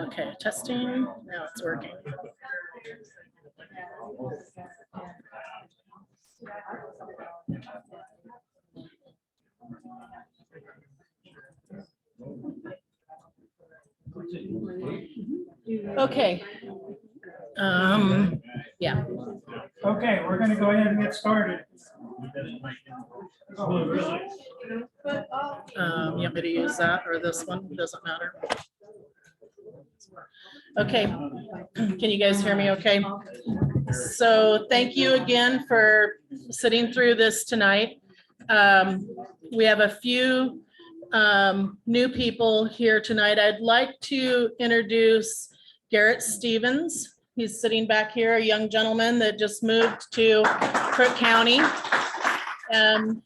Okay, testing. Now it's working. Okay. Yeah. Okay, we're going to go ahead and get started. You want me to use that or this one? Doesn't matter. Okay. Can you guys hear me okay? So thank you again for sitting through this tonight. We have a few new people here tonight. I'd like to introduce Garrett Stevens. He's sitting back here, a young gentleman that just moved to Crook County.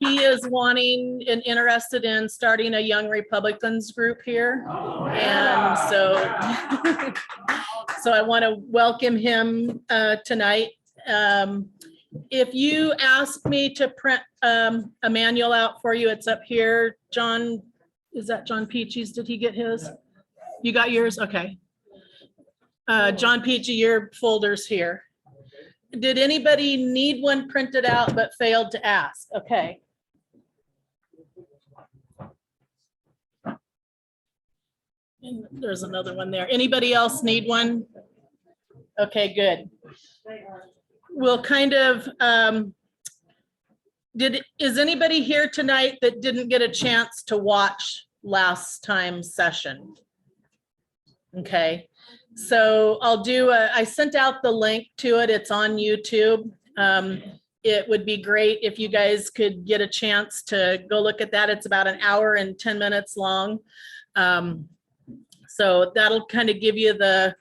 He is wanting and interested in starting a Young Republicans group here. And so, so I want to welcome him tonight. If you ask me to print a manual out for you, it's up here. John, is that John Peachy's? Did he get his? You got yours? Okay. John Peachy, your folder's here. Did anybody need one printed out but failed to ask? Okay. And there's another one there. Anybody else need one? Okay, good. We'll kind of, is anybody here tonight that didn't get a chance to watch last time's session? Okay. So I'll do I sent out the link to it. It's on YouTube. It would be great if you guys could get a chance to go look at that. It's about an hour and 10 minutes long. So that'll kind of give you the,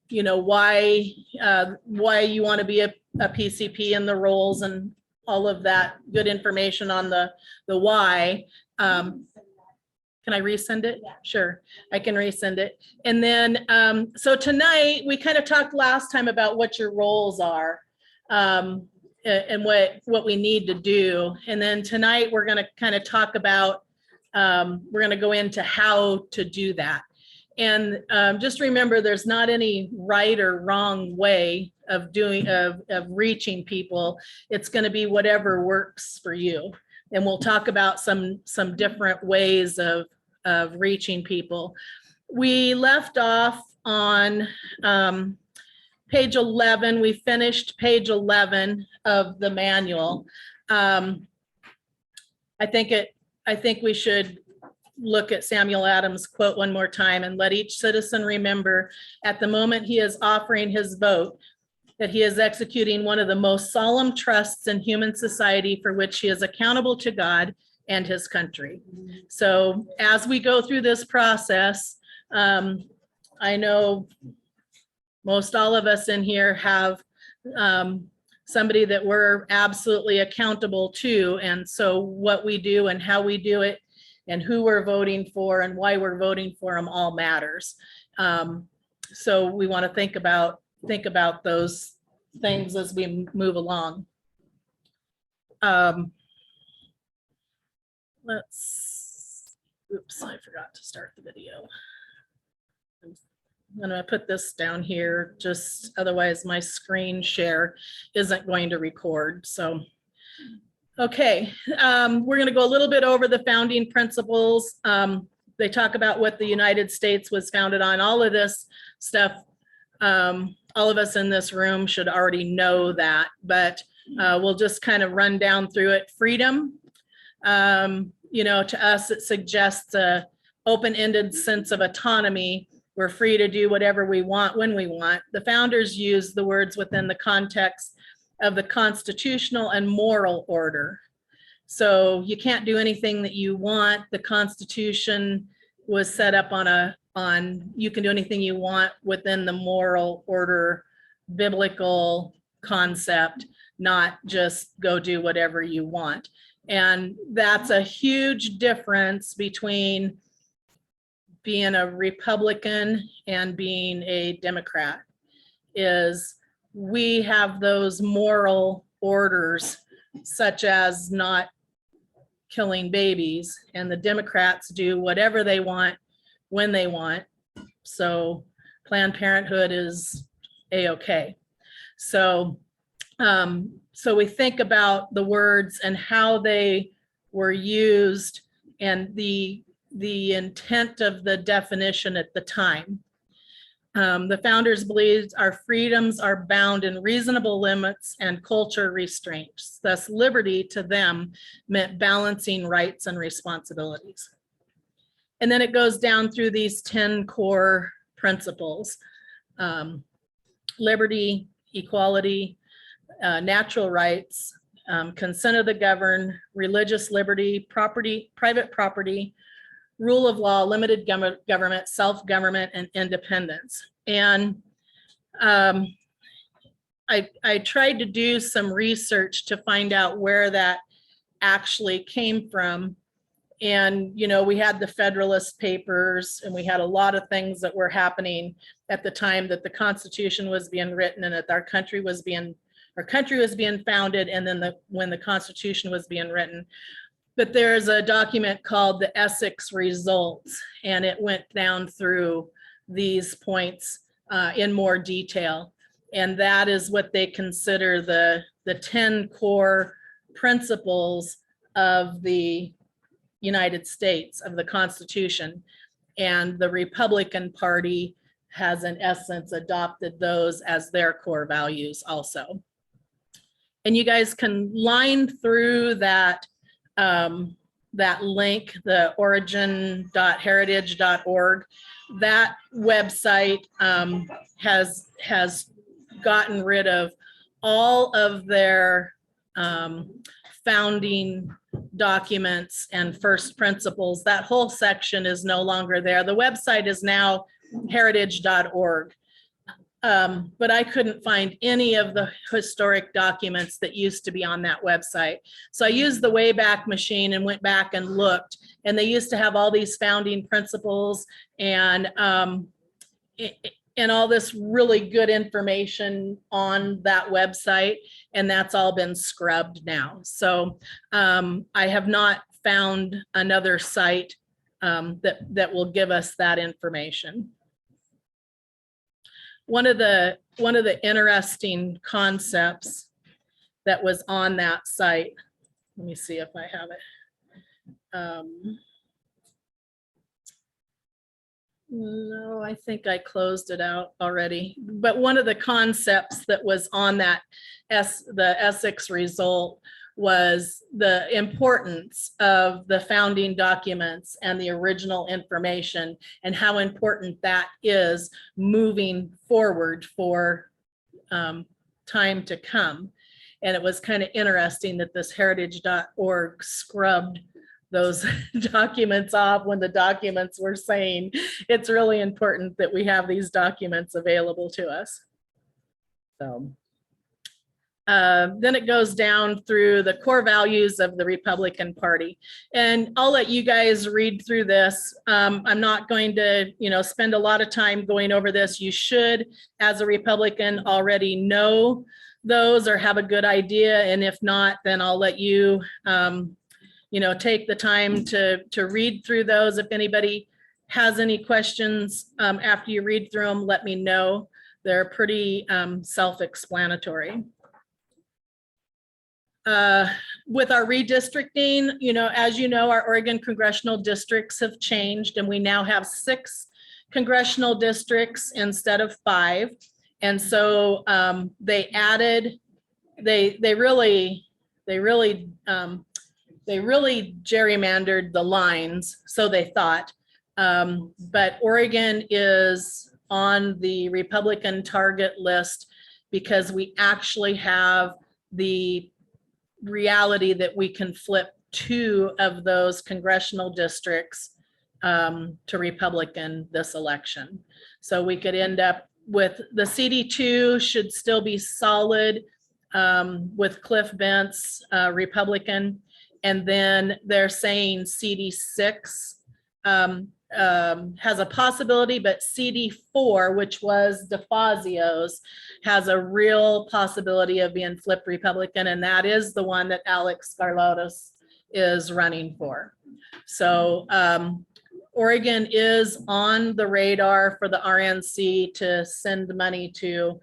you know, why you want to be a PCP and the roles and all of that good information on the why. Can I resend it? Yeah. Sure, I can resend it. And then, so tonight, we kind of talked last time about what your roles are and what we need to do. And then tonight, we're gonna kind of talk about, we're gonna go into how to do that. And just remember, there's not any right or wrong way of doing, of reaching people. It's gonna be whatever works for you. And we'll talk about some different ways of reaching people. We left off on page 11. We finished page 11 of the manual. I think we should look at Samuel Adams' quote one more time. And let each citizen remember, at the moment he is offering his vote, that he is executing one of the most solemn trusts in human society, for which he is accountable to God and his country. So as we go through this process, I know most all of us in here have somebody that we're absolutely accountable to. And so what we do and how we do it and who we're voting for and why we're voting for them all matters. So we want to think about those things as we move along. Oops, I forgot to start the video. I'm gonna put this down here, just otherwise my screen share isn't going to record. So, okay, we're gonna go a little bit over the founding principles. They talk about what the United States was founded on. All of this stuff, all of us in this room should already know that, but we'll just kind of run down through it. Freedom, you know, to us, it suggests a open-ended sense of autonomy. We're free to do whatever we want when we want. The founders used the words within the context of the constitutional and moral order. So you can't do anything that you want. The Constitution was set up on you can do anything you want within the moral order, biblical concept, not just go do whatever you want. And that's a huge difference between being a Republican and being a Democrat, is we have those moral orders, such as not killing babies, and the Democrats do whatever they want when they want. So Planned Parenthood is A-okay. So, so we think about the words and how they were used and the intent of the definition at the time. The founders believed our freedoms are bound in reasonable limits and culture restraints. Thus, liberty to them meant balancing rights and responsibilities. And then it goes down through these 10 core principles: liberty, equality, natural rights, consent of the governed, religious liberty, private property, rule of law, limited government, self-government, and independence. And I tried to do some research to find out where that actually came from. And, you know, we had the Federalist Papers, and we had a lot of things that were happening at the time that the Constitution was being written and that our country was being founded, and then when the Constitution was being written. But there's a document called the Essex Results, and it went down through these points in more detail. And that is what they consider the 10 core principles of the United States, of the Constitution. And the Republican Party has in essence adopted those as their core values also. And you guys can line through that link, the origin.heritage.org. That website has gotten rid of all of their founding documents and first principles. That whole section is no longer there. The website is now heritage.org. But I couldn't find any of the historic documents that used to be on that website. So I used the Wayback Machine and went back and looked, and they used to have all these founding principles and all this really good information on that website, and that's all been scrubbed now. So I have not found another site that will give us that information. One of the interesting concepts that was on that site, let me see if I have it. No, I think I closed it out already. But one of the concepts that was on that the Essex Result was the importance of the founding documents and the original information, and how important that is moving forward for time to come. And it was kind of interesting that this heritage.org scrubbed those documents off when the documents were saying it's really important that we have these documents available to us. So then it goes down through the core values of the Republican Party. And I'll let you guys read through this. I'm not going to, spend a lot of time going over this. You should, as a Republican, already know those or have a good idea. And if not, then I'll let you, take the time to read through those. If anybody has any questions after you read through them, let me know. They're pretty self-explanatory. With our redistricting, as you know, our Oregon congressional districts have changed, and we now have 6 congressional districts instead of 5. And so they really gerrymandered the lines, so they thought. But Oregon is on the Republican target list because we actually have the reality that we can flip 2 of those congressional districts to Republican this election. So we could end up with the CD2 should still be solid with Cliff Bentz, Republican. And then they're saying CD6 has a possibility, but CD4, which was DeFazio's, has a real possibility of being flipped Republican, and that is the one that Alex Garlotis is running for. So Oregon is on the radar for the RNC to send money to,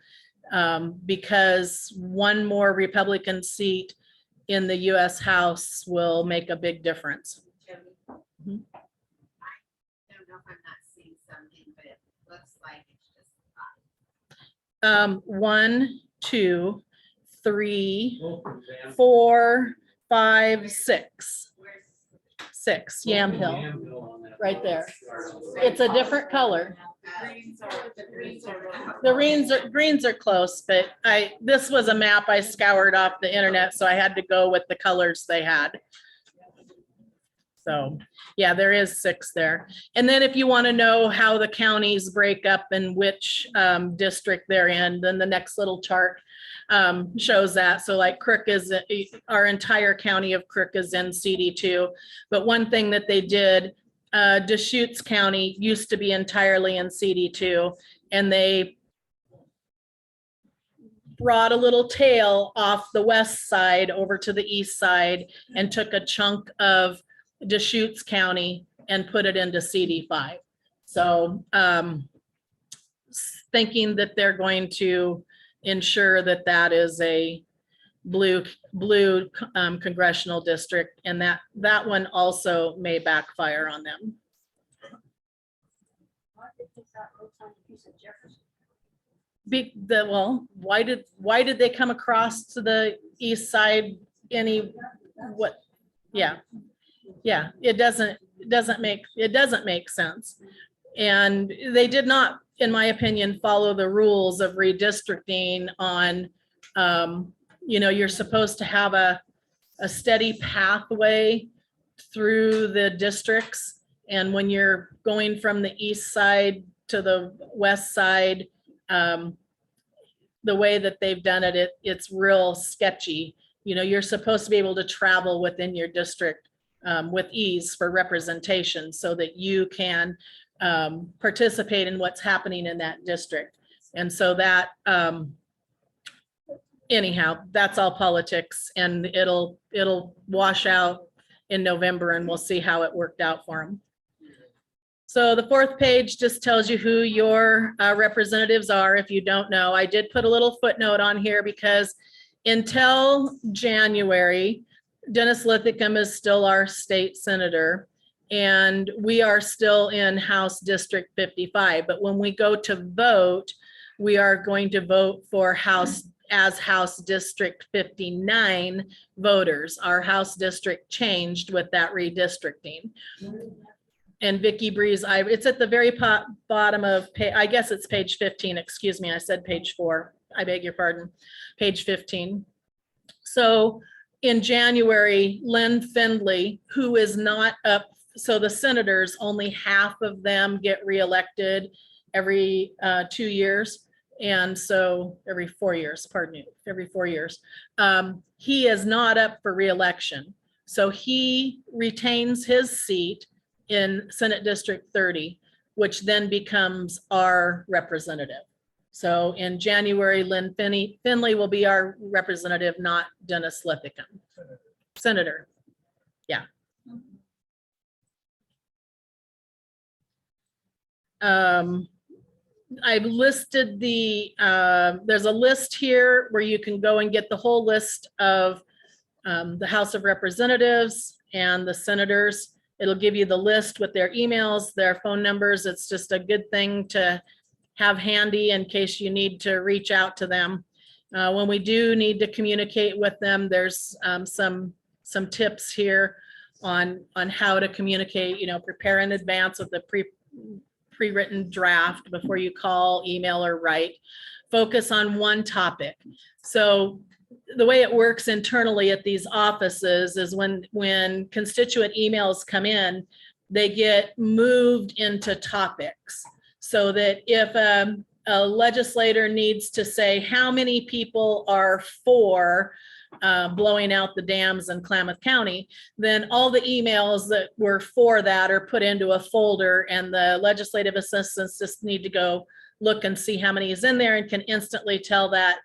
because one more Republican seat in the US House will make a big difference. Jody, Mhm. I don't know if I'm not seeing something, but it looks like it's just five. 1, 2, 3, 4, 5, 6. Where's? 6, Yam Hill, right there. It's a different color. The greens are close, but this was a map I scoured off the internet, so I had to go with the colors they had. So, yeah, there is 6 there. And then if you want to know how the counties break up and which district they're in, then the next little chart shows that. So like Crook is, our entire county of Crook is in CD2. But one thing that they did, Deschutes County used to be entirely in CD2, and they brought a little tail off the west side over to the east side and took a chunk of Deschutes County and put it into CD5. So thinking that they're going to ensure that that is a blue congressional district, and that one also may backfire on them. Well, why did they come across to the east side? Yeah, it doesn't make sense. And they did not, in my opinion, follow the rules of redistricting on, you're supposed to have a steady pathway through the districts. And when you're going from the east side to the west side, the way that they've done it, it's real sketchy. You're supposed to be able to travel within your district with ease for representation so that you can participate in what's happening in that district. And so that, anyhow, that's all politics, and it'll wash out in November, and we'll see how it worked out for them. So the 4th page just tells you who your representatives are. If you don't know, I did put a little footnote on here because until January, Dennis Lithicum is still our state senator, and we are still in House District 55. But when we go to vote, we are going to vote for House District 59 voters. Our House district changed with that redistricting. And Vicky Breeze, it's at the very bottom of, I guess it's page 15, excuse me, I said page 4, I beg your pardon, page 15. So in January, Lynn Findley, who is not up, so the senators, only half of them get reelected every 2 years. And so every 4 years, pardon me, every 4 years. He is not up for reelection. So he retains his seat in Senate District 30, which then becomes our representative. So in January, Lynn Finley will be our representative, not Dennis Lithicum. Senator, yeah. I've listed there's a list here where you can go and get the whole list of the House of Representatives and the senators. It'll give you the list with their emails, their phone numbers. It's just a good thing to have handy in case you need to reach out to them. When we do need to communicate with them, there's some tips here on how to communicate, prepare in advance with the pre-written draft before you call, email, or write. Focus on one topic. So the way it works internally at these offices is when constituent emails come in, they get moved into topics, so that if a legislator needs to say how many people are for blowing out the dams in Klamath County, then all the emails that were for that are put into a folder, and the legislative assistants just need to go look and see how many is in there and can instantly tell that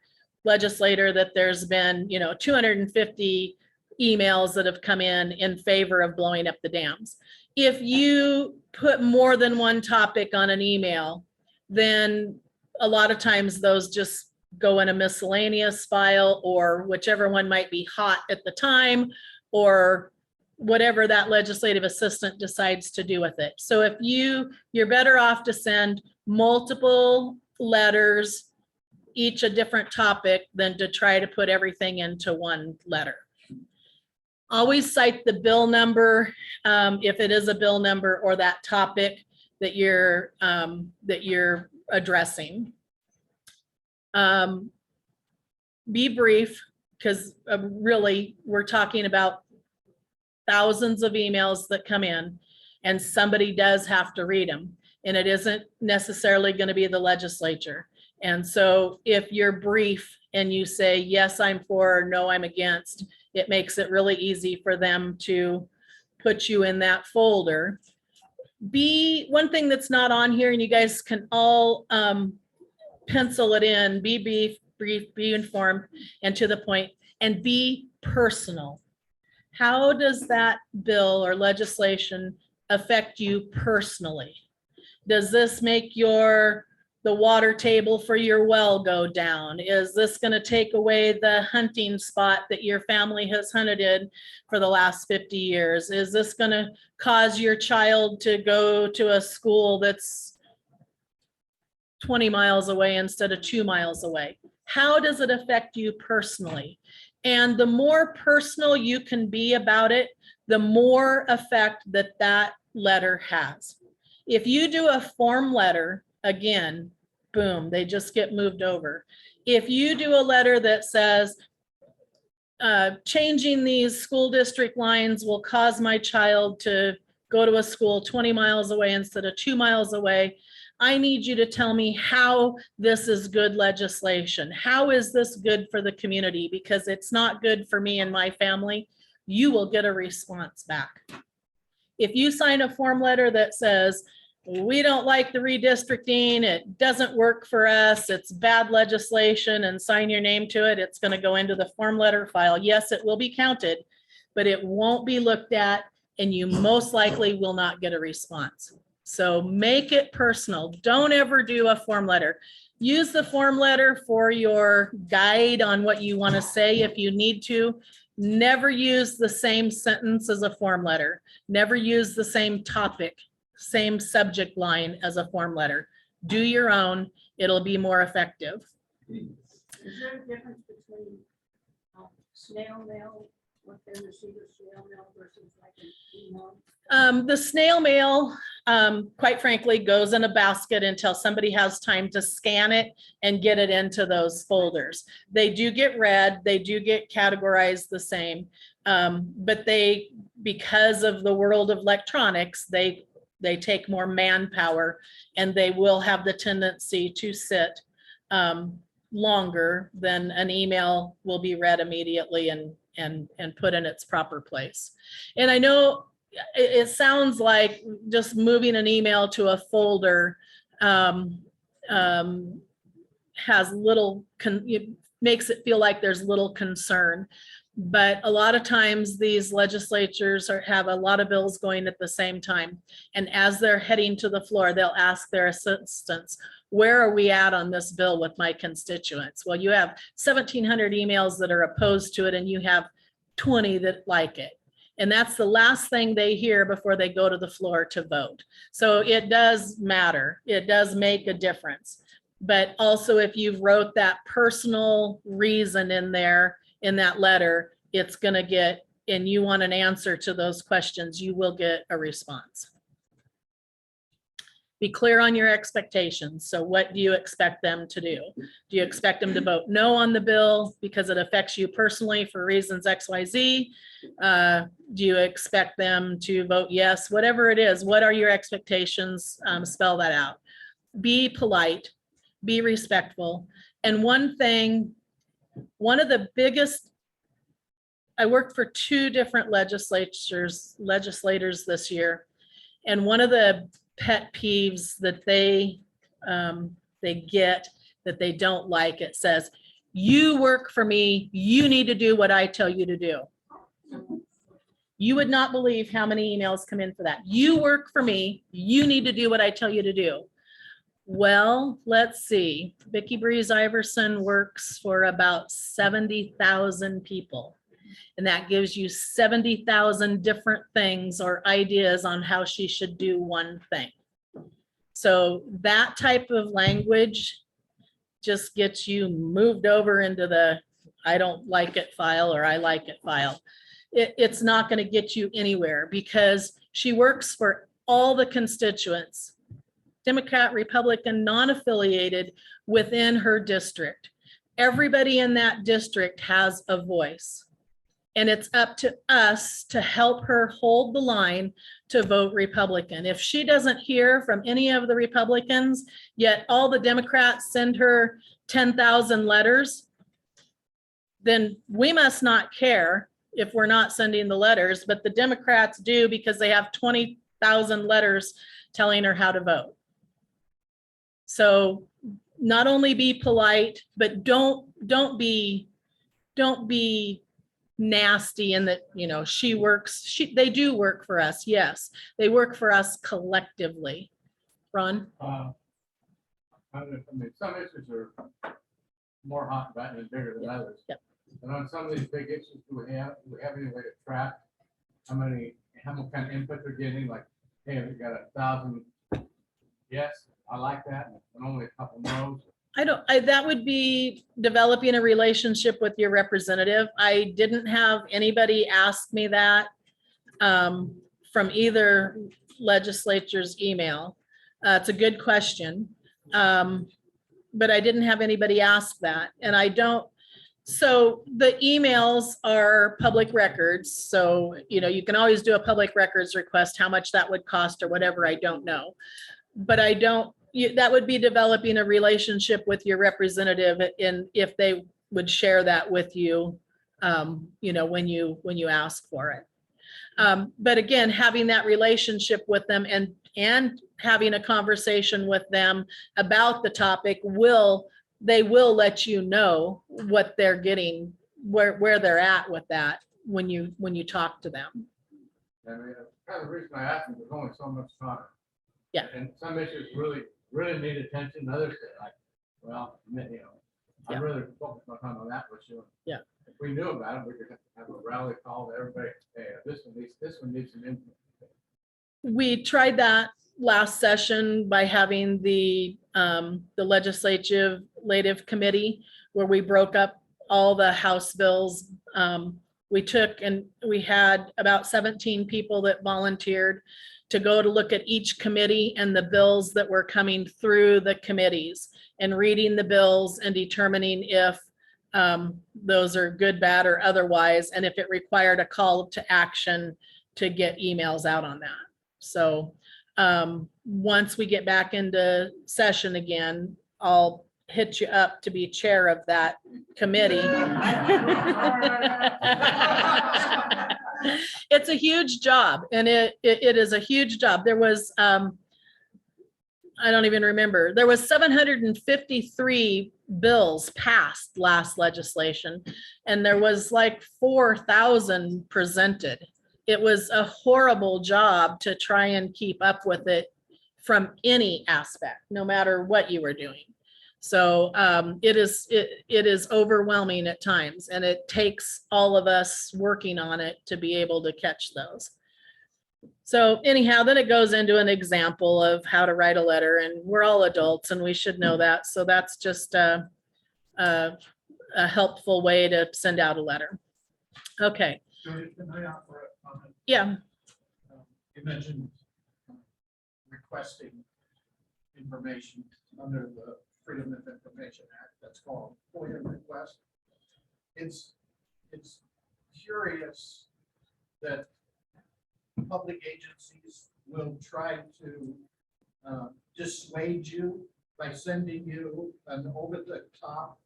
legislator that there's been 250 emails that have come in favor of blowing up the dams. if you put more than one topic on an email, then a lot of times those just go in a miscellaneous file or whichever one might be hot at the time, or whatever that legislative assistant decides to do with it. So if you're better off to send multiple letters, each a different topic, than to try to put everything into one letter. Always cite the bill number, if it is a bill number, or that topic that you're addressing. Be brief, because really we're talking about thousands of emails that come in, and somebody does have to read them, and it isn't necessarily going to be the legislature. And so if you're brief and you say, yes, I'm for, or no, I'm against, it makes it really easy for them to put you in that folder. One thing that's not on here, and you guys can all pencil it in, be brief, be informed and to the point, and be personal. How does that bill or legislation affect you personally? Does this make the water table for your well go down? Is this going to take away the hunting spot that your family has hunted in for the last 50 years? Is this going to cause your child to go to a school that's 20 miles away instead of 2 miles away? How does it affect you personally? And the more personal you can be about it, the more effect that letter has. If you do a form letter, again, boom, they just get moved over. If you do a letter that says, changing these school district lines will cause my child to go to a school 20 miles away instead of 2 miles away, I need you to tell me how this is good legislation. How is this good for the community? Because it's not good for me and my family. You will get a response back. If you sign a form letter that says, we don't like the redistricting, it doesn't work for us, it's bad legislation, and sign your name to it, it's going to go into the form letter file. Yes, it will be counted, but it won't be looked at, and you most likely will not get a response. So make it personal. Don't ever do a form letter. Use the form letter for your guide on what you want to say if you need to. Never use the same sentence as a form letter. Never use the same topic, same subject line as a form letter. Do your own. It'll be more effective. Is there a difference between snail mail, what they receive as snail mail versus like an email? The snail mail, quite frankly, goes in a basket until somebody has time to scan it and get it into those folders. They do get read, they do get categorized the same, but because of the world of electronics, they take more manpower, and they will have the tendency to sit longer than an email will be read immediately and put in its proper place. And I know it sounds like just moving an email to a folder has little, it makes it feel like there's little concern. But a lot of times these legislatures have a lot of bills going at the same time. And as they're heading to the floor, they'll ask their assistants, where are we at on this bill with my constituents? Well, you have 1,700 emails that are opposed to it, and you have 20 that like it. And that's the last thing they hear before they go to the floor to vote. So it does matter. It does make a difference. But also, if you wrote that personal reason in there, in that letter, it's going to get, and you want an answer to those questions, you will get a response. Be clear on your expectations. So what do you expect them to do? Do you expect them to vote no on the bill because it affects you personally for reasons XYZ? Do you expect them to vote yes? Whatever it is, what are your expectations? Spell that out. Be polite, be respectful. And one thing, one of the biggest, I worked for 2 different legislators this year, and one of the pet peeves that they get that they don't like, it says, you work for me, you need to do what I tell you to do. You would not believe how many emails come in for that. You work for me. You need to do what I tell you to do. Well, let's see. Vicki Breeze Iverson works for about 70,000 people. And that gives you 70,000 different things or ideas on how she should do one thing. So that type of language just gets you moved over into the I don't like it file or I like it file. It's not going to get you anywhere because she works for all the constituents, Democrat, Republican, non-affiliated within her district. Everybody in that district has a voice. And it's up to us to help her hold the line to vote Republican. If she doesn't hear from any of the Republicans, yet all the Democrats send her 10,000 letters, then we must not care if we're not sending the letters, but the Democrats do because they have 20,000 letters telling her how to vote. So not only be polite, but don't be nasty in that, you know, they do work for us. Yes, they work for us collectively. Ron? I mean, some issues are more hot button and bigger than others. Yep. And on some of these big issues, do we have any way to track how kind of input they're getting? Like, hey, we got 1,000 yes, I like that, and only a couple no's. That would be developing a relationship with your representative. I didn't have anybody ask me that from either legislature's email. It's a good question. But I didn't have anybody ask that. And I don't, so the emails are public records. So, you know, you can always do a public records request, how much that would cost or whatever, I don't know. But I don't, that would be developing a relationship with your representative in if they would share that with you, you know, when you ask for it. But again, having that relationship with them and having a conversation with them about the topic they will let you know what they're getting, where they're at with that when you talk to them. I mean, kind of the reason I asked them, there's only so much time. Yeah. And some issues really need attention, others are like, well, you know, Yeah. I'd rather focus my time on that issue. Yeah. If we knew about it, we could have a rally call to everybody, hey, this one needs some input. We tried that last session by having the legislative committee where we broke up all the House bills. We had about 17 people that volunteered to go to look at each committee and the bills that were coming through the committees and reading the bills and determining if those are good, bad, or otherwise, and if it required a call to action to get emails out on that. So once we get back into session again, I'll hit you up to be chair of that committee. It's a huge job, and it is a huge job. There was, I don't even remember, there was 753 bills passed last legislation, and there was like 4,000 presented. It was a horrible job to try and keep up with it from any aspect, no matter what you were doing. So it is overwhelming at times, and it takes all of us working on it to be able to catch those. So anyhow, then it goes into an example of how to write a letter, and we're all adults and we should know that. So that's just a helpful way to send out a letter. Okay. Can I offer a comment? Yeah. You mentioned requesting information under the Freedom of Information Act. That's called FOIA request. It's curious that public agencies will try to dissuade you by sending you an over-the-top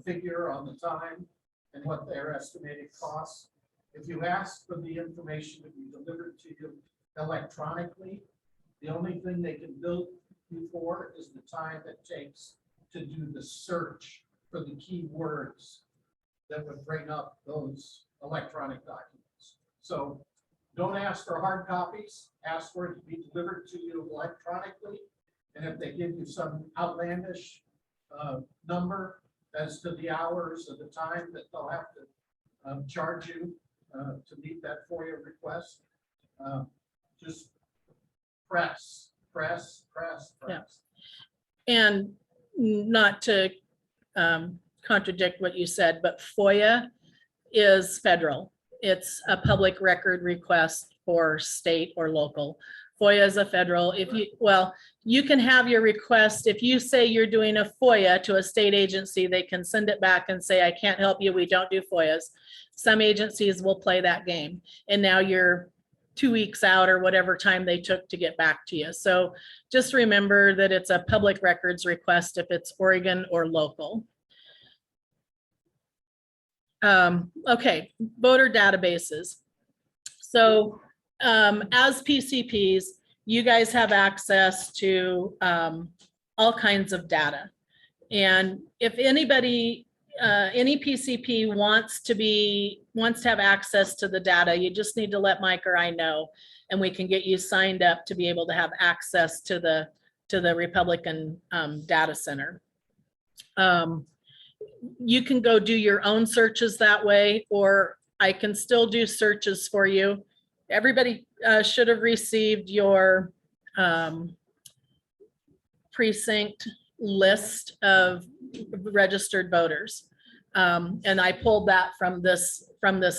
figure on the time and what their estimated costs. If you ask for the information to be delivered to you electronically, the only thing they can bill you for is the time it takes to do the search for the key words that would bring up those electronic documents. So don't ask for hard copies, ask for it to be delivered to you electronically. And if they give you some outlandish number as to the hours of the time that they'll have to charge you to meet that FOIA request, just press. Yeah. And not to contradict what you said, but FOIA is federal. It's a public record request for state or local. FOIA is a federal. If you, well, you can have your request. If you say you're doing a FOIA to a state agency, they can send it back and say, I can't help you. We don't do FOIAs. Some agencies will play that game. And now you're 2 weeks out or whatever time they took to get back to you. So just remember that it's a public records request if it's Oregon or local. Okay, voter databases. So as PCPs, you guys have access to all kinds of data. And if anybody, any PCP wants to have access to the data, you just need to let Mike or I know, and we can get you signed up to be able to have access to the Republican data center. You can go do your own searches that way, or I can still do searches for you. Everybody should have received your precinct list of registered voters. And I pulled that from this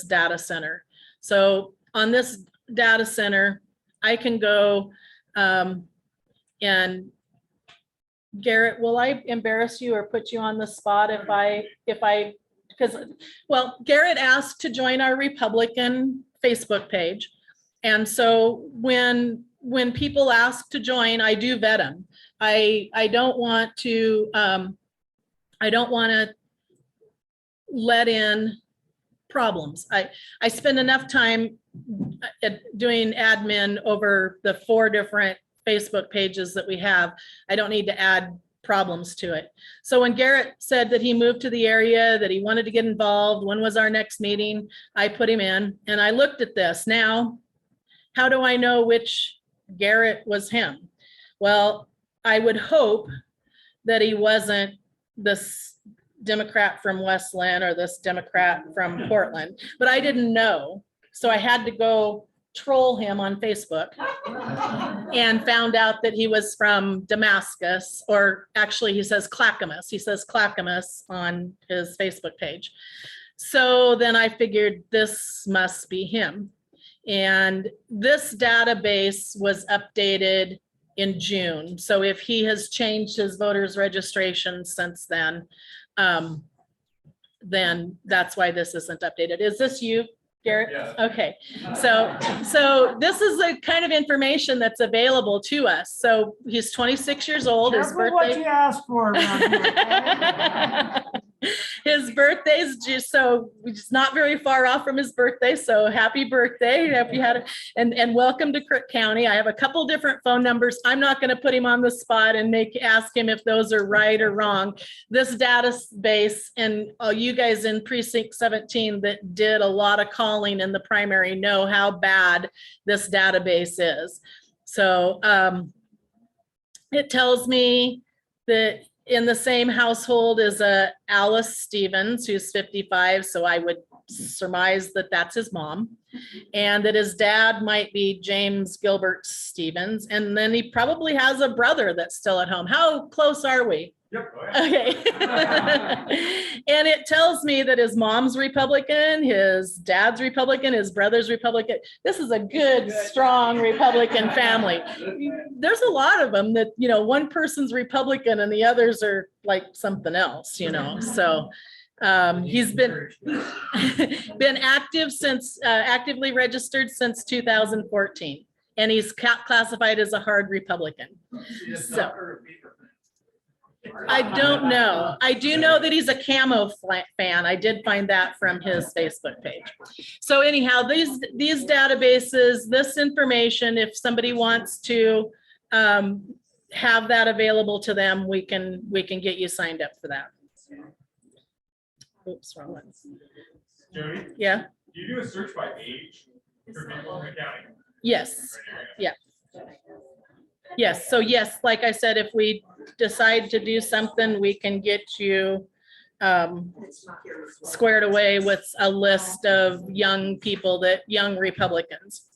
data center. So on this data center, I can go and Garrett, will I embarrass you or put you on the spot because, well, Garrett asked to join our Republican Facebook page. And so when people ask to join, I do vet them. I don't want to let in problems. I spend enough time doing admin over the 4 different Facebook pages that we have. I don't need to add problems to it. So when Garrett said that he moved to the area, that he wanted to get involved, when was our next meeting, I put him in and I looked at this. Now, how do I know which Garrett was him? Well, I would hope that he wasn't this Democrat from Westland or this Democrat from Portland, but I didn't know. So I had to go troll him on Facebook and found out that he was from Damascus, or actually he says Clackamas. He says Clackamas on his Facebook page. So then I figured this must be him. And this database was updated in June. So if he has changed his voters registration since then that's why this isn't updated. Is this you, Garrett? Yeah. Okay, so this is the kind of information that's available to us. So he's 26 years old. His Careful what birthday. you ask for around here. His birthday's just so it's not very far off from his birthday. So happy birthday. Hope you had it. And welcome to Crook County. I have a couple different phone numbers. I'm not going to put him on the spot and ask him if those are right or wrong. This database and all you guys in precinct 17 that did a lot of calling in the primary know how bad this database is. So it tells me that in the same household is Alice Stevens, who's 55. So I would surmise that that's his mom, and that his dad might be James Gilbert Stevens. And then he probably has a brother that's still at home. How close are we? Yep. Go ahead. Okay. And it tells me that his mom's Republican, his dad's Republican, his brother's Republican. This is a good, strong Republican family. There's a lot of them that, one person's Republican and the others are like something else, so he's been active since, actively registered since 2014, and he's classified as a hard Republican. So I don't know. I do know that he's a camo fan. I did find that from his Facebook page. So anyhow, these databases, this information, if somebody wants to have that available to them, we can get you signed up for that. Oops, wrong one. Jody, Yeah. do you do a search by age? Yes, yeah. Yes, so yes, like I said, if we decide to do something, we can get you squared away with a list of young people young Republicans.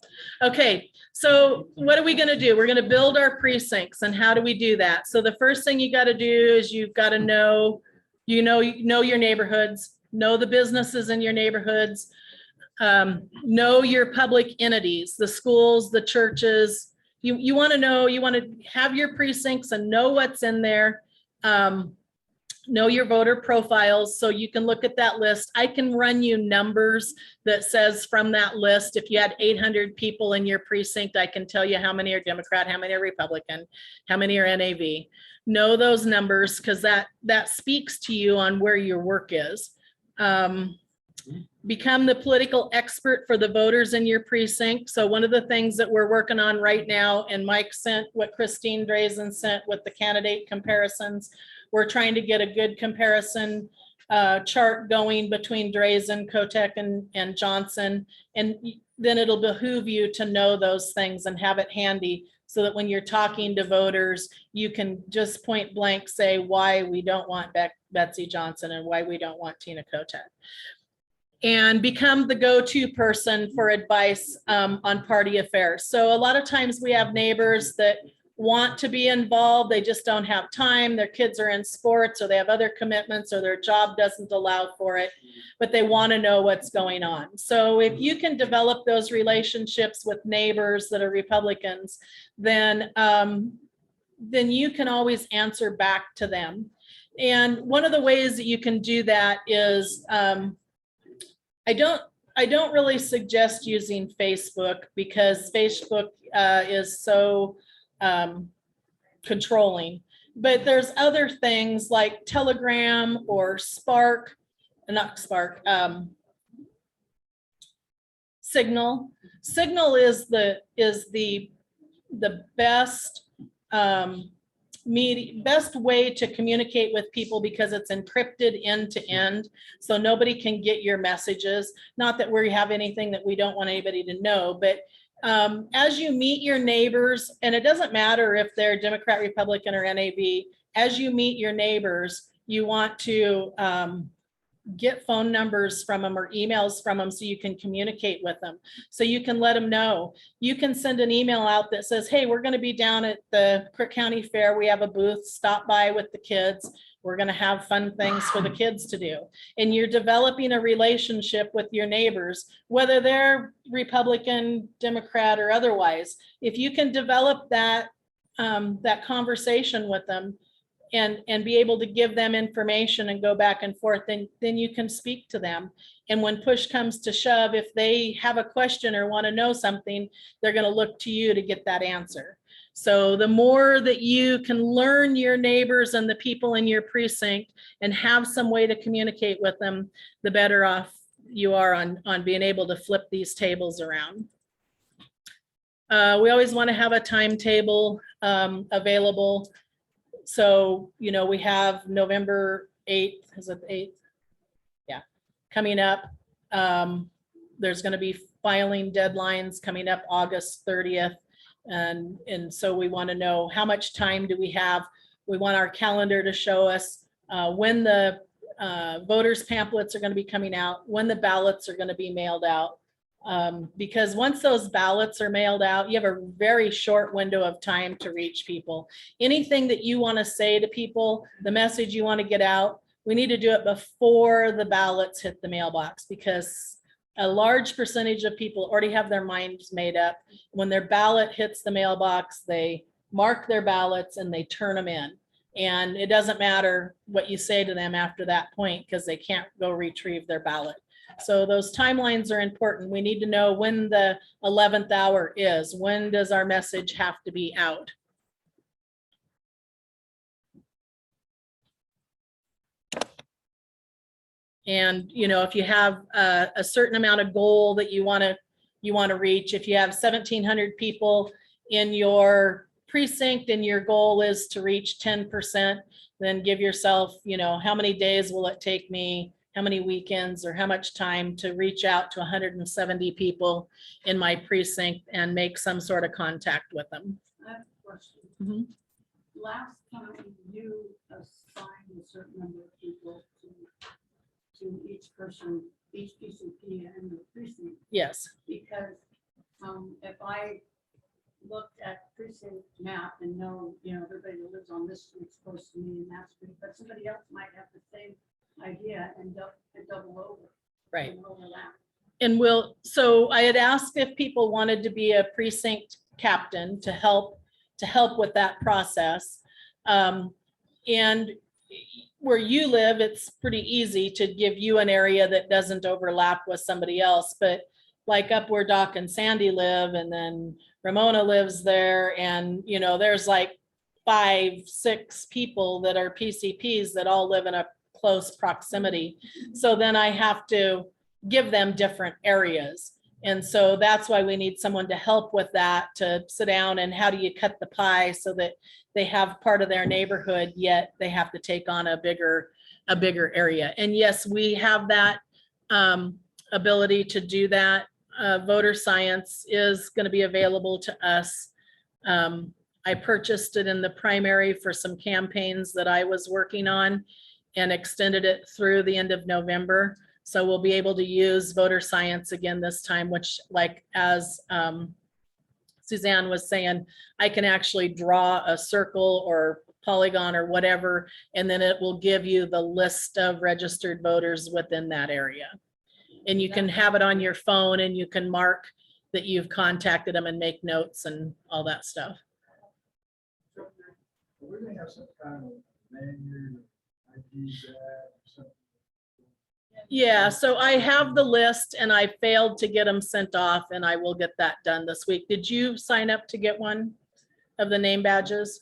Okay, so what are we gonna do? We're gonna build our precincts, and how do we do that? So the first thing you gotta do is you've gotta know, you know your neighborhoods, know the businesses in your neighborhoods, know your public entities, the schools, the churches. You want to know, you want to have your precincts and know what's in there. Know your voter profiles so you can look at that list. I can run you numbers that says from that list, if you had 800 people in your precinct, I can tell you how many are Democrat, how many are Republican, how many are NAV. Know those numbers because that speaks to you on where your work is. Become the political expert for the voters in your precinct. So one of the things that we're working on right now, and Mike sent what Christine Drazen sent with the candidate comparisons, we're trying to get a good comparison chart going between Drazen, Kotek, and Johnson. And then it'll behoove you to know those things and have it handy so that when you're talking to voters, you can just point blank say why we don't want Betsy Johnson and why we don't want Tina Kotek. And become the go-to person for advice on party affairs. So a lot of times we have neighbors that want to be involved, they just don't have time, their kids are in sports, or they have other commitments, or their job doesn't allow for it, but they want to know what's going on. So if you can develop those relationships with neighbors that are Republicans, then you can always answer back to them. And one of the ways that you can do that is, I don't really suggest using Facebook because Facebook is so controlling, but there's other things like Telegram or Spark, not Spark, Signal. Signal is the best best way to communicate with people because it's encrypted end to end, so nobody can get your messages. Not that we have anything that we don't want anybody to know, but as you meet your neighbors, and it doesn't matter if they're Democrat, Republican, or NAV, as you meet your neighbors, you want to get phone numbers from them or emails from them so you can communicate with them. So you can let them know. You can send an email out that says, hey, we're going to be down at the Crook County Fair. We have a booth, stop by with the kids. We're going to have fun things for the kids to do. And you're developing a relationship with your neighbors, whether they're Republican, Democrat, or otherwise. If you can develop that conversation with them, and be able to give them information and go back and forth, then you can speak to them. And when push comes to shove, if they have a question or want to know something, they're going to look to you to get that answer. So the more that you can learn your neighbors and the people in your precinct and have some way to communicate with them, the better off you are on being able to flip these tables around. We always want to have a timetable available. So, you know, we have November 8th, is it the 8th? Yeah, coming up. There's going to be filing deadlines coming up August 30th. And so we want to know how much time do we have. We want our calendar to show us when the voters pamphlets are going to be coming out, when the ballots are going to be mailed out. Because once those ballots are mailed out, you have a very short window of time to reach people. Anything that you want to say to people, the message you want to get out, we need to do it before the ballots hit the mailbox, because a large percentage of people already have their minds made up. When their ballot hits the mailbox, they mark their ballots and they turn them in. And it doesn't matter what you say to them after that point, because they can't go retrieve their ballot. So those timelines are important. We need to know when the 11th hour is. When does our message have to be out? And, you know, if you have a certain amount of goal that you want to reach, if you have 1,700 people in your precinct and your goal is to reach 10%, then give yourself, you know, how many days will it take me how many weekends or how much time to reach out to 170 people in my precinct and make some sort of contact with them. I have a question. Mhm. Last time you assigned a certain number of people to each person, each PCP and the precinct, Yes, because if I looked at precinct map and know, everybody that lives on this street's close to me and that street, but somebody else might have the same idea and double over. right. and overlap. And so I had asked if people wanted to be a precinct captain to help with that process. And where you live, it's pretty easy to give you an area that doesn't overlap with somebody else, but like up where Doc and Sandy live, and then Ramona lives there, and there's like 5-6 people that are PCPs that all live in a close proximity. So then I have to give them different areas. And so that's why we need someone to help with that, to sit down and how do you cut the pie so that they have part of their neighborhood, yet they have to take on a bigger area. And yes, we have that ability to do that. Voter science is going to be available to us. I purchased it in the primary for some campaigns that I was working on and extended it through the end of November. So we'll be able to use voter science again this time, which, like as Suzanne was saying, I can actually draw a circle or polygon or whatever, and then it will give you the list of registered voters within that area. And you can have it on your phone and you can mark that you've contacted them and make notes and all that stuff. We're gonna have some kind of lanyard, ID badge, something. Yeah, so I have the list and I failed to get them sent off, and I will get that done this week. Did you sign up to get one of the name badges?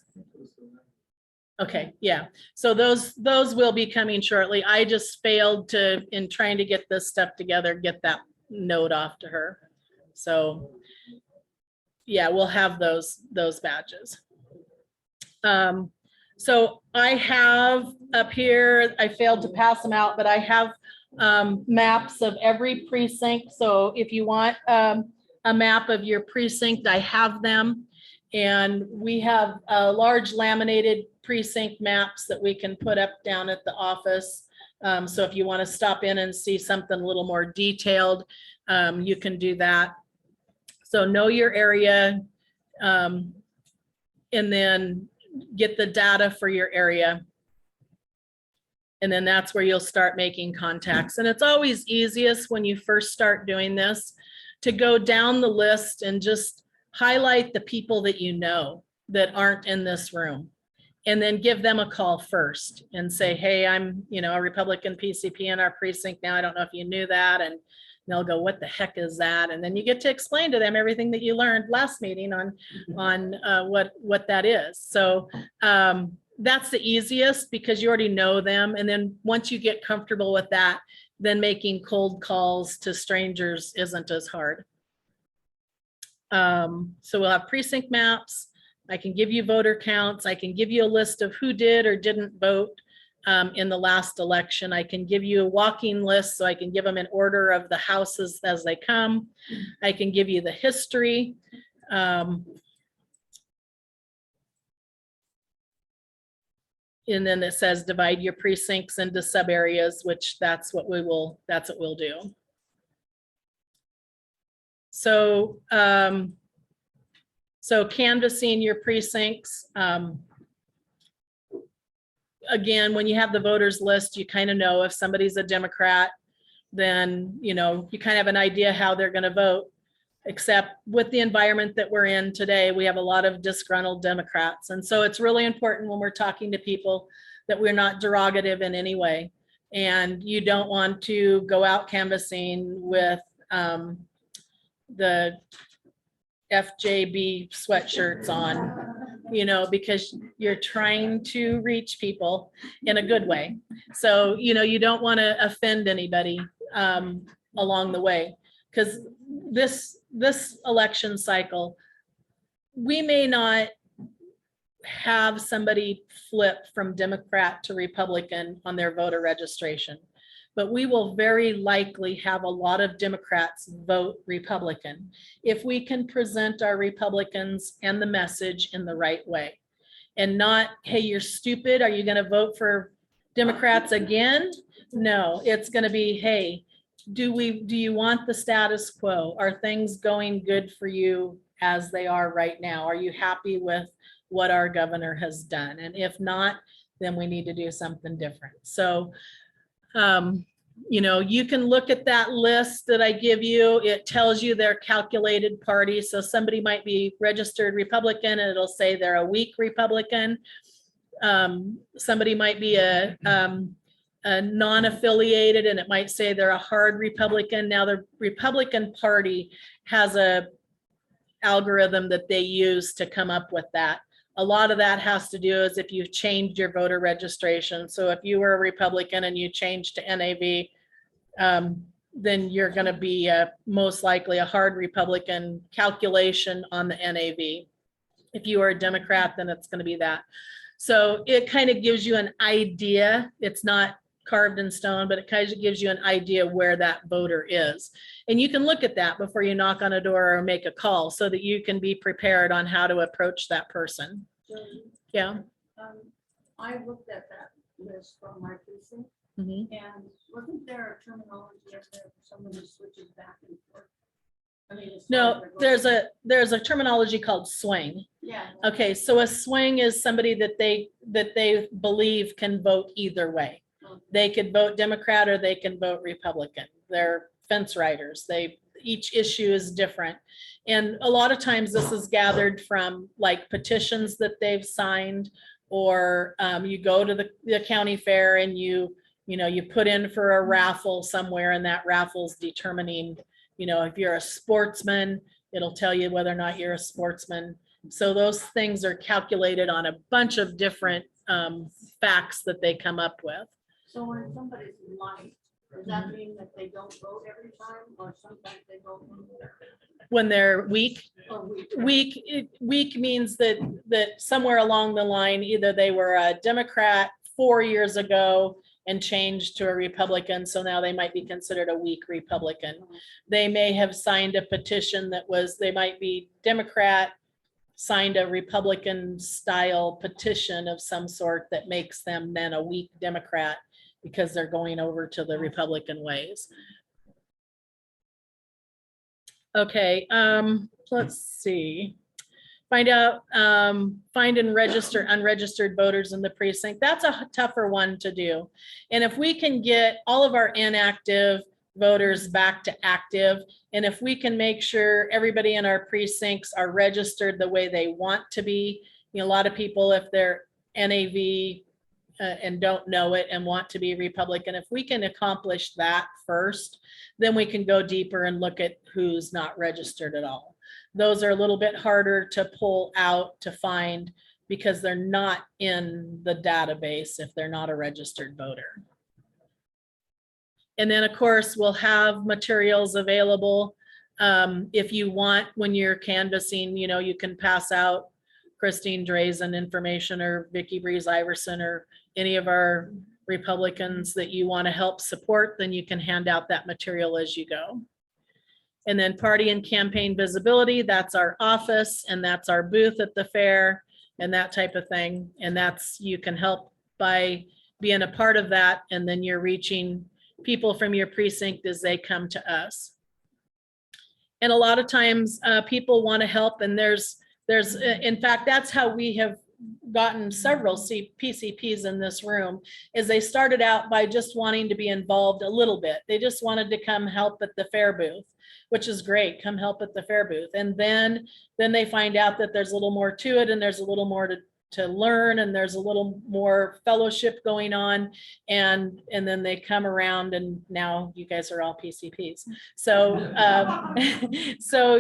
Okay, yeah. So those will be coming shortly. I just failed to, in trying to get this stuff together, get that note off to her. So yeah, we'll have those badges. So I have up here, I failed to pass them out, but I have maps of every precinct. So if you want a map of your precinct, I have them. And we have large laminated precinct maps that we can put up down at the office. So if you want to stop in and see something a little more detailed, you can do that. So know your area, and then get the data for your area. And then that's where you'll start making contacts. And it's always easiest when you first start doing this to go down the list and just highlight the people that you know that aren't in this room. And then give them a call first and say, hey, I'm a Republican PCP in our precinct now. I don't know if you knew that. And they'll go, what the heck is that? And then you get to explain to them everything that you learned last meeting on what that is. So that's the easiest because you already know them. And then once you get comfortable with that, then making cold calls to strangers isn't as hard. So we'll have precinct maps. I can give you voter counts. I can give you a list of who did or didn't vote in the last election. I can give you a walking list, so I can give them an order of the houses as they come. I can give you the history. And then it says divide your precincts into sub areas, which that's what we'll do. So, so canvassing your precincts. Again, when you have the voters list, you kind of know if somebody's a Democrat, then, you kind of have an idea how they're going to vote. Except with the environment that we're in today, we have a lot of disgruntled Democrats. And so it's really important when we're talking to people that we're not derogative in any way. And you don't want to go out canvassing with the FJB sweatshirts on, because you're trying to reach people in a good way. So, you don't want to offend anybody along the way, because this election cycle, we may not have somebody flip from Democrat to Republican on their voter registration. but we will very likely have a lot of Democrats vote Republican if we can present our Republicans and the message in the right way. And not, hey, you're stupid. Are you going to vote for Democrats again? No, it's going to be, hey, do you want the status quo? Are things going good for you as they are right now? Are you happy with what our governor has done? And if not, then we need to do something different. So, you know, you can look at that list that I give you. It tells you their calculated party. So somebody might be registered Republican and it'll say they're a weak Republican. Somebody might be a non-affiliated and it might say they're a hard Republican. Now the Republican Party has a algorithm that they use to come up with that. A lot of that has to do is if you've changed your voter registration. So if you were a Republican and you changed to NAV, then you're going to be most likely a hard Republican calculation on the NAV. If you are a Democrat, then it's going to be that. So it kind of gives you an idea. It's not carved in stone, but it kind of gives you an idea where that voter is. And you can look at that before you knock on a door or make a call so that you can be prepared on how to approach that person. So, Yeah. I looked at that list from my precinct, Mhm. and wasn't there a terminology up there for someone who switches back and forth? I mean, as far No, as the there's a terminology called swing. Yeah. Okay, so a swing is somebody that they believe can vote either way. They could vote Democrat or they can vote Republican. They're fence riders. Each issue is different. And a lot of times this is gathered from like petitions that they've signed, or you go to the county fair and you put in for a raffle somewhere, and that raffle's determining, if you're a sportsman, it'll tell you whether or not you're a sportsman. So those things are calculated on a bunch of different facts that they come up with. So when somebody's light, does that mean that they don't vote every time, or sometimes they vote When they're weak, or weak means that somewhere along the line, either they were a Democrat 4 years ago and changed to a Republican, so now they might be considered a weak Republican. They may have signed a petition they might be Democrat, signed a Republican style petition of some sort that makes them then a weak Democrat because they're going over to the Republican ways. Okay, let's see. Find and register unregistered voters in the precinct. That's a tougher one to do. And if we can get all of our inactive voters back to active, and if we can make sure everybody in our precincts are registered the way they want to be, a lot of people, if they're NAV and don't know it and want to be Republican, if we can accomplish that first, then we can go deeper and look at who's not registered at all. Those are a little bit harder to pull out to find because they're not in the database if they're not a registered voter. And then of course we'll have materials available. If you want, when you're canvassing, you can pass out Christine Drazen information, or Vicki Breeze Iverson, or any of our Republicans that you want to help support, then you can hand out that material as you go. And then party and campaign visibility, that's our office and that's our booth at the fair and that type of thing. And you can help by being a part of that. And then you're reaching people from your precinct as they come to us. And a lot of times people want to help, and there's in fact, that's how we have gotten several PCPs in this room, is they started out by just wanting to be involved a little bit. They just wanted to come help at the fair booth, which is great. Come help at the fair booth. And then they find out that there's a little more to it, and there's a little more to learn, and there's a little more fellowship going on, and then they come around, and now you guys are all PCPs. So so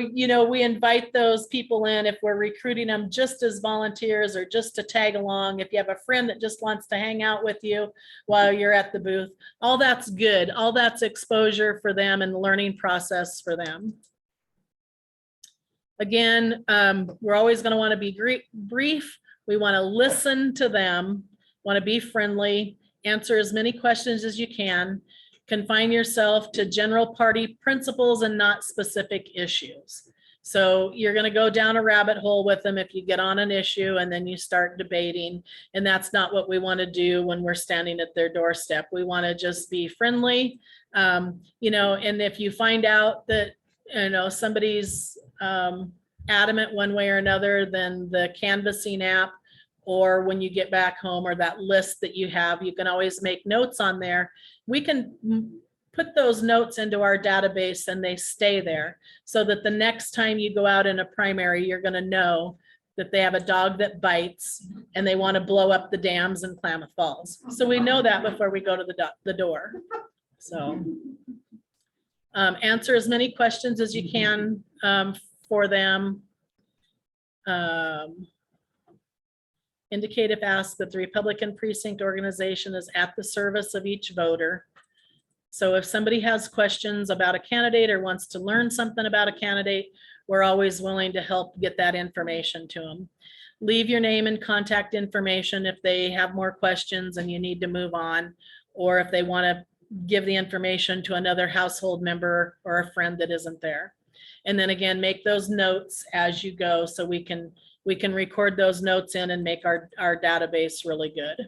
we invite those people in if we're recruiting them just as volunteers or just to tag along. If you have a friend that just wants to hang out with you while you're at the booth, all that's good. All that's exposure for them and learning process for them. Again, we're always going to want to be brief. We want to listen to them, want to be friendly, answer as many questions as you can, confine yourself to general party principles and not specific issues. So you're going to go down a rabbit hole with them if you get on an issue and then you start debating. And that's not what we want to do when we're standing at their doorstep. We want to just be friendly. You know, and if you find out that, you know, somebody's adamant one way or another, then the canvassing app, or when you get back home, or that list that you have, you can always make notes on there. We can put those notes into our database and they stay there, so that the next time you go out in a primary, you're going to know that they have a dog that bites and they want to blow up the dams in Klamath Falls. So we know that before we go to the door. So answer as many questions as you can for them. Indicate if asked that the Republican precinct organization is at the service of each voter. So if somebody has questions about a candidate or wants to learn something about a candidate, we're always willing to help get that information to them. Leave your name and contact information if they have more questions and you need to move on, or if they want to give the information to another household member or a friend that isn't there. And then again, make those notes as you go so we can record those notes in and make our database really good.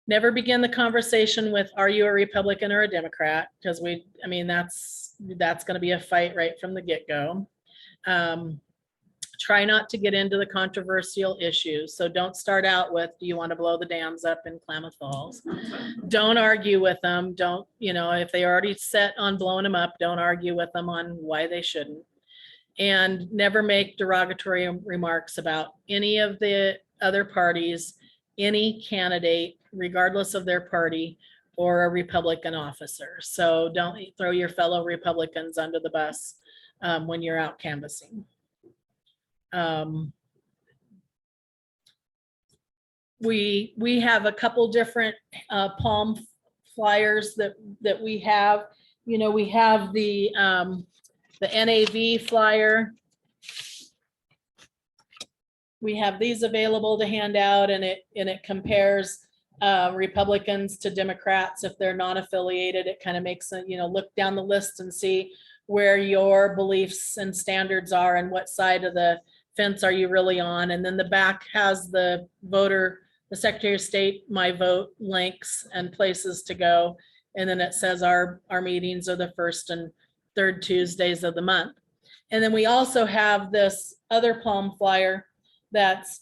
Never begin the conversation with, are you a Republican or a Democrat? Because I mean, that's going to be a fight right from the get-go. Try not to get into the controversial issues. So don't start out with, do you want to blow the dams up in Klamath Falls? Don't argue with them. Don't, you know, if they already set on blowing them up, don't argue with them on why they shouldn't. And never make derogatory remarks about any of the other parties, any candidate, regardless of their party, or a Republican officer. So don't throw your fellow Republicans under the bus when you're out canvassing. We have a couple different palm flyers that we have. You know, we have the NAV flyer. We have these available to hand out, and it compares Republicans to Democrats if they're non-affiliated. It kind of makes a, you know, look down the list and see where your beliefs and standards are and what side of the fence are you really on. And then the back has the Secretary of State, my vote links and places to go. And then it says our meetings are the first and third Tuesdays of the month. And then we also have this other palm flyer that's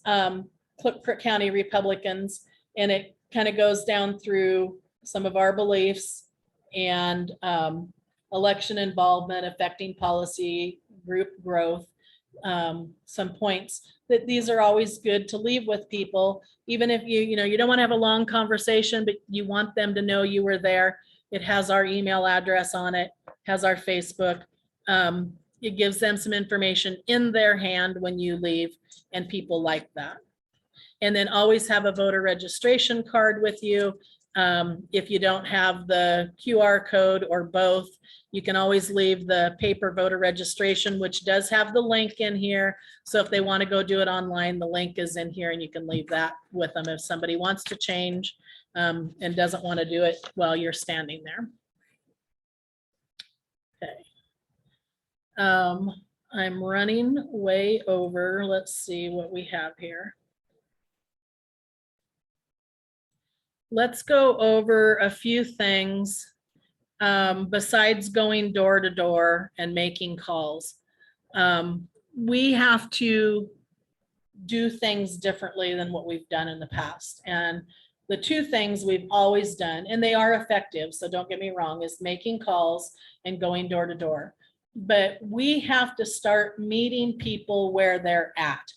Crook County Republicans, and it kind of goes down through some of our beliefs and election involvement, affecting policy, group growth, some points that these are always good to leave with people, even if you don't want to have a long conversation, but you want them to know you were there. It has our email address on it, has our Facebook. It gives them some information in their hand when you leave, and people like that. And then always have a voter registration card with you. If you don't have the QR code or both, you can always leave the paper voter registration, which does have the link in here. So if they want to go do it online, the link is in here and you can leave that with them if somebody wants to change and doesn't want to do it while you're standing there. Okay. I'm running way over. Let's see what we have here. Let's go over a few things besides going door to door and making calls. We have to do things differently than what we've done in the past. And the two things we've always done, and they are effective, so don't get me wrong, is making calls and going door to door. But we have to start meeting people where they're at.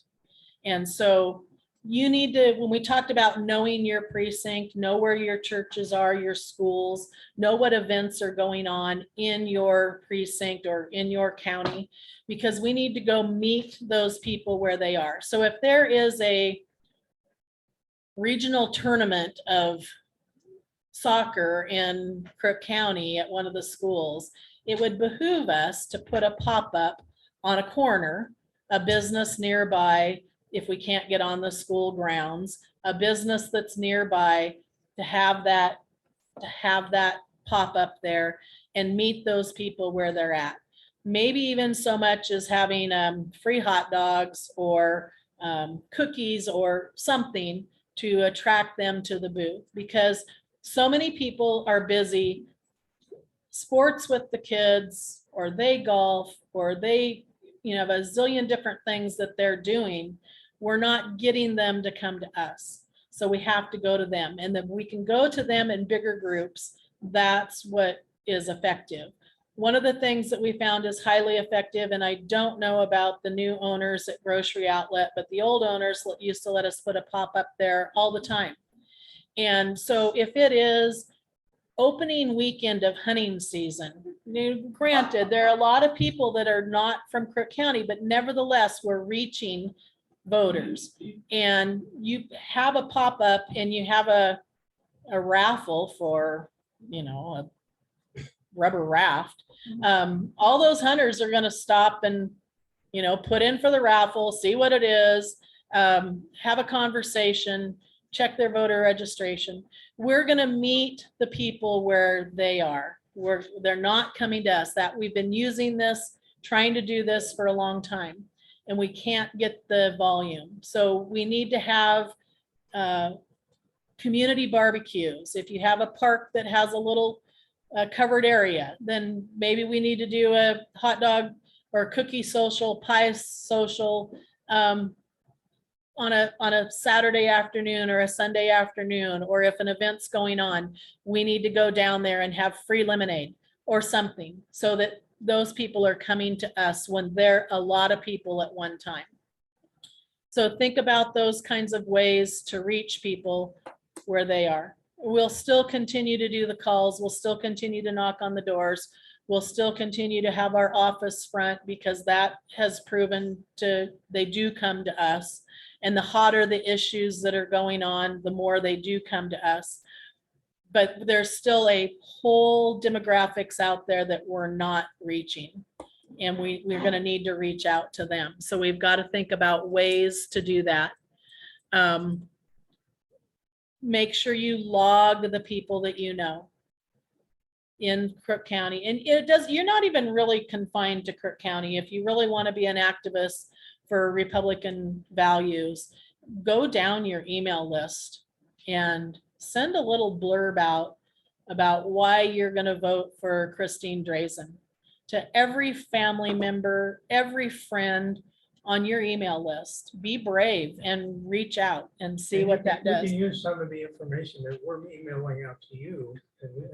And so you need to, when we talked about knowing your precinct, know where your churches are, your schools, know what events are going on in your precinct or in your county, because we need to go meet those people where they are. So if there is a regional tournament of soccer in Crook County at one of the schools, it would behoove us to put a pop-up on a corner, a business nearby, if we can't get on the school grounds, a business that's nearby, to have that to have that pop up there and meet those people where they're at. Maybe even so much as having free hot dogs or cookies or something to attract them to the booth, because so many people are busy sports with the kids, or they golf, or they, have a zillion different things that they're doing. We're not getting them to come to us. So we have to go to them, and then we can go to them in bigger groups. That's what is effective. One of the things that we found is highly effective, and I don't know about the new owners at Grocery Outlet, but the old owners used to let us put a pop-up there all the time. And so if it is opening weekend of hunting season, granted, there are a lot of people that are not from Crook County, but nevertheless, we're reaching voters. And you have a pop-up and you have a raffle for, a rubber raft. All those hunters are going to stop and, put in for the raffle, see what it is, have a conversation, check their voter registration. We're going to meet the people where they are. They're not coming to us. That we've been using this, trying to do this for a long time, and we can't get the volume. So we need to have community barbecues. If you have a park that has a little covered area, then maybe we need to do a hot dog or cookie social, pie social on a Saturday afternoon or a Sunday afternoon, or if an event's going on, we need to go down there and have free lemonade or something, so that those people are coming to us when there are a lot of people at one time. So think about those kinds of ways to reach people where they are. We'll still continue to do the calls. We'll still continue to knock on the doors. We'll still continue to have our office front, because that has proven they do come to us. And the hotter the issues that are going on, the more they do come to us. But there's still a whole demographics out there that we're not reaching. And we're going to need to reach out to them. So we've got to think about ways to do that. Make sure you log the people that you know in Crook County. And you're not even really confined to Crook County. If you really want to be an activist for Republican values, go down your email list and send a little blurb out about why you're going to vote for Christine Drazen to every family member, every friend on your email list. Be brave and reach out and see what that does. We can use some of the information that we're emailing out to you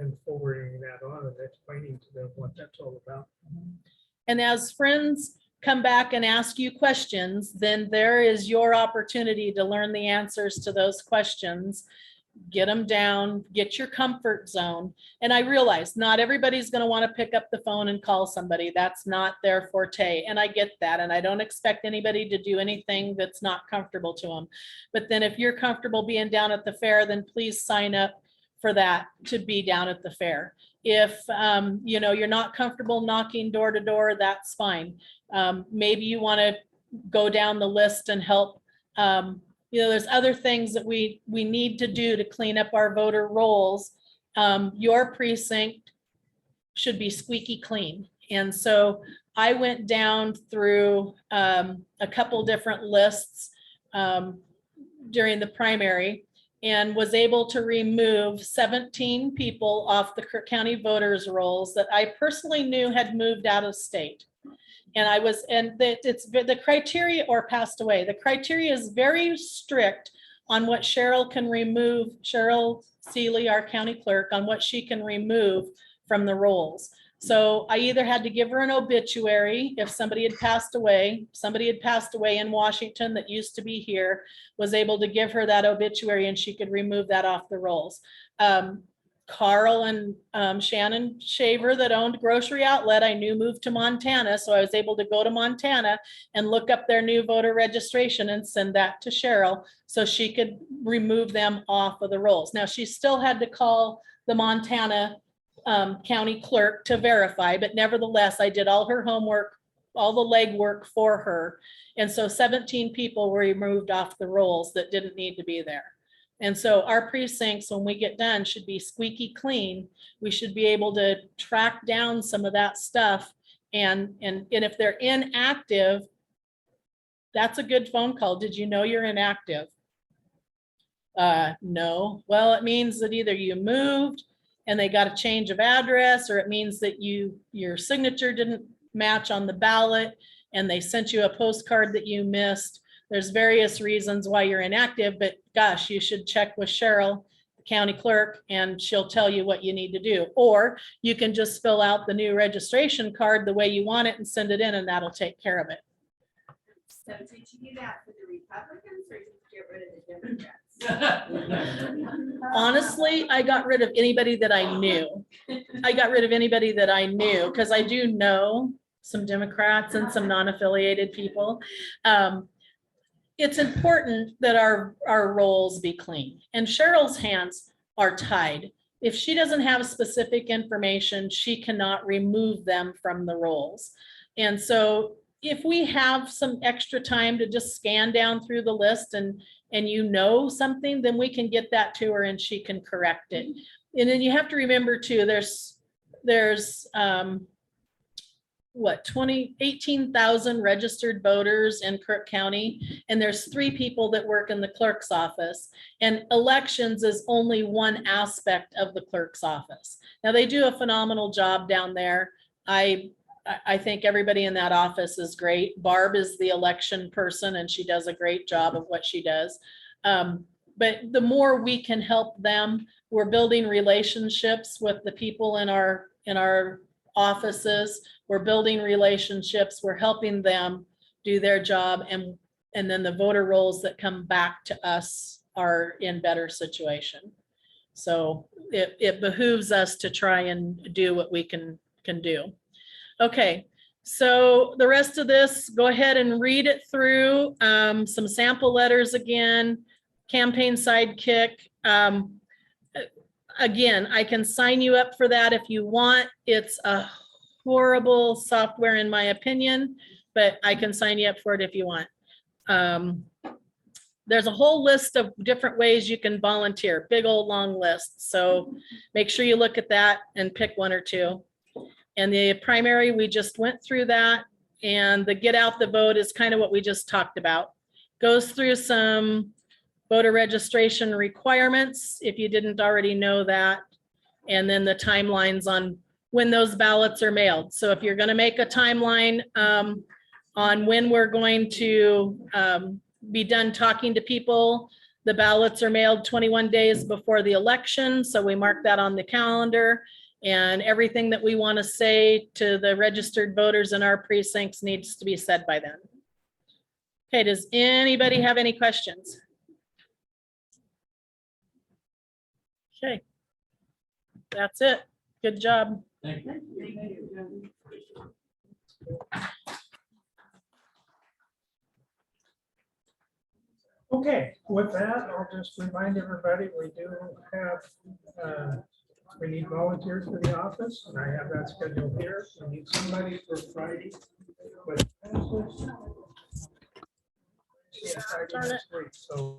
and forwarding that on and explaining to them what that's all about. And as friends come back and ask you questions, then there is your opportunity to learn the answers to those questions. Get them down, get your comfort zone. And I realize not everybody's going to want to pick up the phone and call somebody. That's not their forte. And I get that. And I don't expect anybody to do anything that's not comfortable to them. But then if you're comfortable being down at the fair, then please sign up for that to be down at the fair. If you're not comfortable knocking door to door, that's fine. Maybe you want to go down the list and help. There's other things that we need to do to clean up our voter rolls. Your precinct should be squeaky clean. And so I went down through a couple different lists during the primary and was able to remove 17 people off the Crook County voters rolls that I personally knew had moved out of state. And it's the criteria or passed away. The criteria is very strict on what Cheryl can remove, Cheryl Seeley, our county clerk, on what she can remove from the rolls. So I either had to give her an obituary if somebody had passed away in Washington that used to be here, was able to give her that obituary and she could remove that off the rolls. Carl and Shannon Shaver that owned Grocery Outlet, I knew moved to Montana. So I was able to go to Montana and look up their new voter registration and send that to Cheryl so she could remove them off of the rolls. Now she still had to call the Montana county clerk to verify, but nevertheless, I did all her homework, all the legwork for her. And so 17 people were removed off the rolls that didn't need to be there. And so our precincts, when we get done, should be squeaky clean. We should be able to track down some of that stuff. And if they're inactive, that's a good phone call. Did you know you're inactive? No. Well, it means that either you moved and they got a change of address, or it means that your signature didn't match on the ballot and they sent you a postcard that you missed. There's various reasons why you're inactive, but gosh, you should check with Cheryl, the county clerk, and she'll tell you what you need to do. Or you can just fill out the new registration card the way you want it and send it in, and that'll take care of it. So did you do that for the Republicans or did you get rid of the Democrats? Honestly, I got rid of anybody that I knew. I got rid of anybody that I knew because I do know some Democrats and some non-affiliated people. It's important that our roles be clean, and Cheryl's hands are tied. If she doesn't have specific information, she cannot remove them from the rolls. And so if we have some extra time to just scan down through the list and you know something, then we can get that to her and she can correct it. And then you have to remember too, there's 18,000 registered voters in Crook County, and there's 3 people that work in the clerk's office, and elections is only one aspect of the clerk's office. Now they do a phenomenal job down there. I think everybody in that office is great. Barb is the election person and she does a great job of what she does. But the more we can help them, we're building relationships with the people in our offices. We're building relationships. We're helping them do their job. And then the voter rolls that come back to us are in better situation. So it behooves us to try and do what we can do. Okay, so the rest of this, go ahead and read it through. Some sample letters again, campaign sidekick. Again, I can sign you up for that if you want. It's a horrible software in my opinion, but I can sign you up for it if you want. There's a whole list of different ways you can volunteer, big old long list. So make sure you look at that and pick 1 or 2. And the primary, we just went through that, and the get out the vote is kind of what we just talked about. Goes through some voter registration requirements, if you didn't already know that, and then the timelines on when those ballots are mailed. So if you're going to make a timeline on when we're going to be done talking to people, the ballots are mailed 21 days before the election. So we mark that on the calendar. And everything that we want to say to the registered voters in our precincts needs to be said by then. Okay, does anybody have any questions? Okay, that's it. Good job. Thank you. Okay, with that, I'll just remind everybody, we do have, we need volunteers for the office, and I have that scheduled here. We need somebody for Friday. But- Yeah, Friday next week, so